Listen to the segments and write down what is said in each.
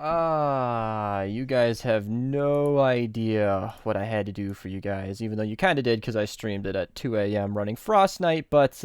You guys have no idea what I had to do for you guys, even though you kind of did because I streamed it at 2 a.m. running Frost Knight, but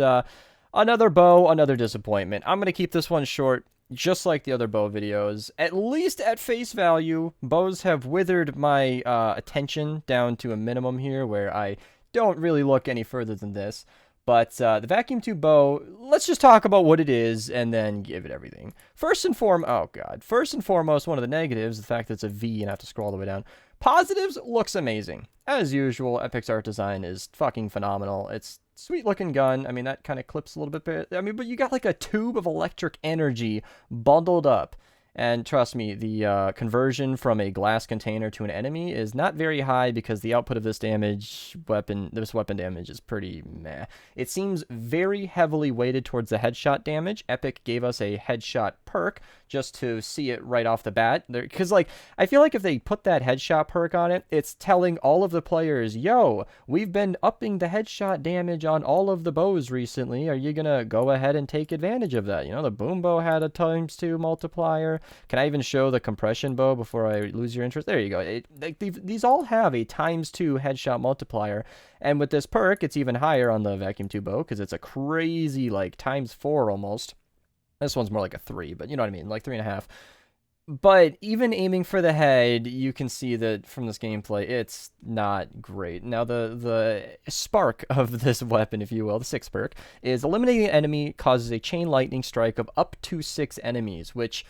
another bow, another disappointment. I'm going to keep this one short, just like the other bow videos. At least at face value, bows have withered my attention down to a minimum here, where I don't really look any further than this. But the vacuum tube bow, let's just talk about what it is and then give it everything. First and foremost, one of the negatives, the fact that it's a V and I have to scroll all the way down. Positives, looks amazing. As usual, Epic's art design is fucking phenomenal. It's sweet looking gun. I mean, that kind of clips a little bit. I mean, but you got like a tube of electric energy bundled up. And trust me, the conversion from a glass container to an enemy is not very high because the output of this weapon damage is pretty meh. It seems very heavily weighted towards the headshot damage. Epic gave us a headshot perk just to see it right off the bat. Because, like, I feel like if they put that headshot perk on it, it's telling all of the players, yo, we've been upping the headshot damage on all of the bows recently. Are you going to go ahead and take advantage of that? You know, the boom bow had a ×2 multiplier. Can I even show the compression bow before I lose your interest? There you go. These all have a ×2 headshot multiplier. And with this perk, it's even higher on the vacuum tube bow because it's a crazy, like, ×4 almost. This one's more like a 3, but you know what I mean, like 3.5. But even aiming for the head, you can see that from this gameplay, it's not great. Now, the spark of this weapon, if you will, the 6th perk, is eliminating an enemy causes a chain lightning strike of up to 6 enemies, which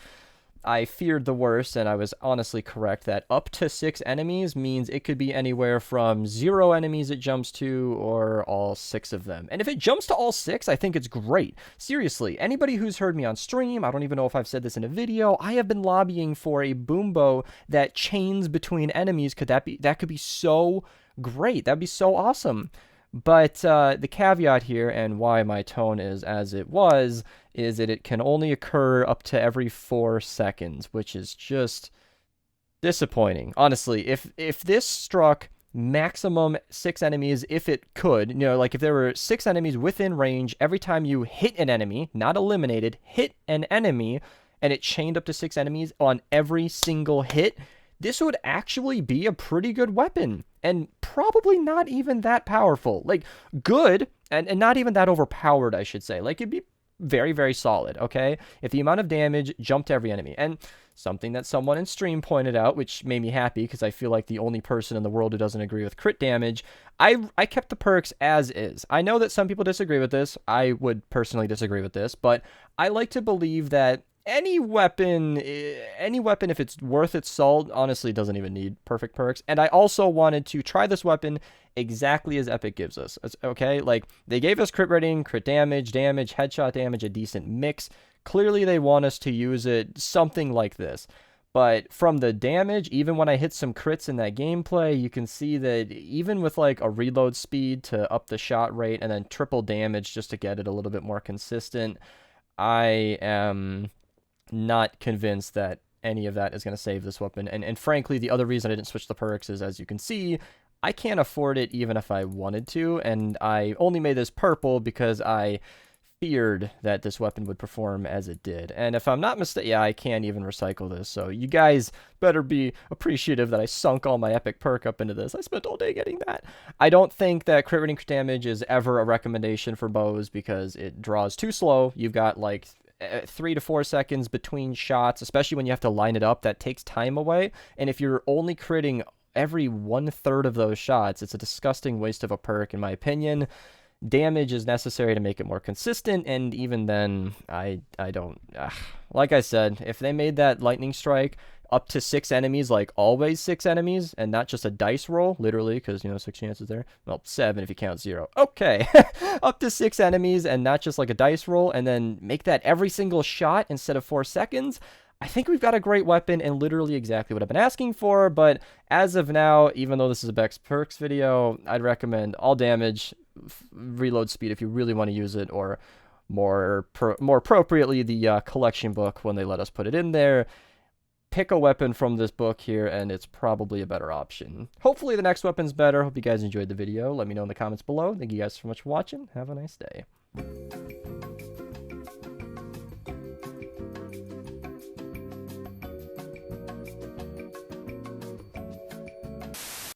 I feared the worst, and I was honestly correct that up to 6 enemies means it could be anywhere from 0 enemies it jumps to or all 6 of them. And if it jumps to all 6, I think it's great. Seriously, anybody who's heard me on stream, I don't even know if I've said this in a video, I have been lobbying for a boom bow that chains between enemies. That could be so great. That'd be so awesome. But the caveat here, and why my tone is as it was, is that it can only occur up to every 4 seconds, which is just disappointing. Honestly, if this struck maximum 6 enemies, if it could, you know, like if there were 6 enemies within range, every time you hit an enemy, not eliminated, hit an enemy, and it chained up to 6 enemies on every single hit, this would actually be a pretty good weapon, and probably not even that powerful. Like, good, and not even that overpowered, I should say. Like, it'd be very, very solid, okay? If the amount of damage jumped to every enemy. And something that someone in stream pointed out, which made me happy, because I feel like the only person in the world who doesn't agree with crit damage, I kept the perks as is. I know that some people disagree with this. I would personally disagree with this, but I like to believe that any weapon, if it's worth its salt, honestly doesn't even need perfect perks. And I also wanted to try this weapon exactly as Epic gives us, okay? Like, they gave us crit rating, crit damage, headshot damage, a decent mix. Clearly, they want us to use it something like this. But from the damage, even when I hit some crits in that gameplay, you can see that even with, like, a reload speed to up the shot rate and then triple damage just to get it a little bit more consistent, I am not convinced that any of that is going to save this weapon. And frankly, the other reason I didn't switch the perks is, as you can see, I can't afford it even if I wanted to, and I only made this purple because I feared that this weapon would perform as it did. And if I'm not mistaken, yeah, I can't even recycle this, so you guys better be appreciative that I sunk all my epic perk up into this. I spent all day getting that. I don't think that crit rating damage is ever a recommendation for bows because it draws too slow. You've got like 3 to 4 seconds between shots, especially when you have to line it up. That takes time away, and if you're only critting every 1/3 of those shots, it's a disgusting waste of a perk, in my opinion. Damage is necessary to make it more consistent, and even then, I don't... Like I said, if they made that lightning strike up to 6 enemies, like always 6 enemies, and not just a dice roll, literally, because, you know, 6 chances there. Well, 7 if you count 0. Okay, up to 6 enemies, and not just like a dice roll, and then make that every single shot instead of 4 seconds, I think we've got a great weapon and literally exactly what I've been asking for. But as of now, even though this is a Bex Perks video, I'd recommend all damage, reload speed if you really want to use it, or more appropriately, the collection book when they let us put it in there. Pick a weapon from this book here, and it's probably a better option. Hopefully the next weapon's better. Hope you guys enjoyed the video. Let me know in the comments below. Thank you guys so much for watching. Have a nice day.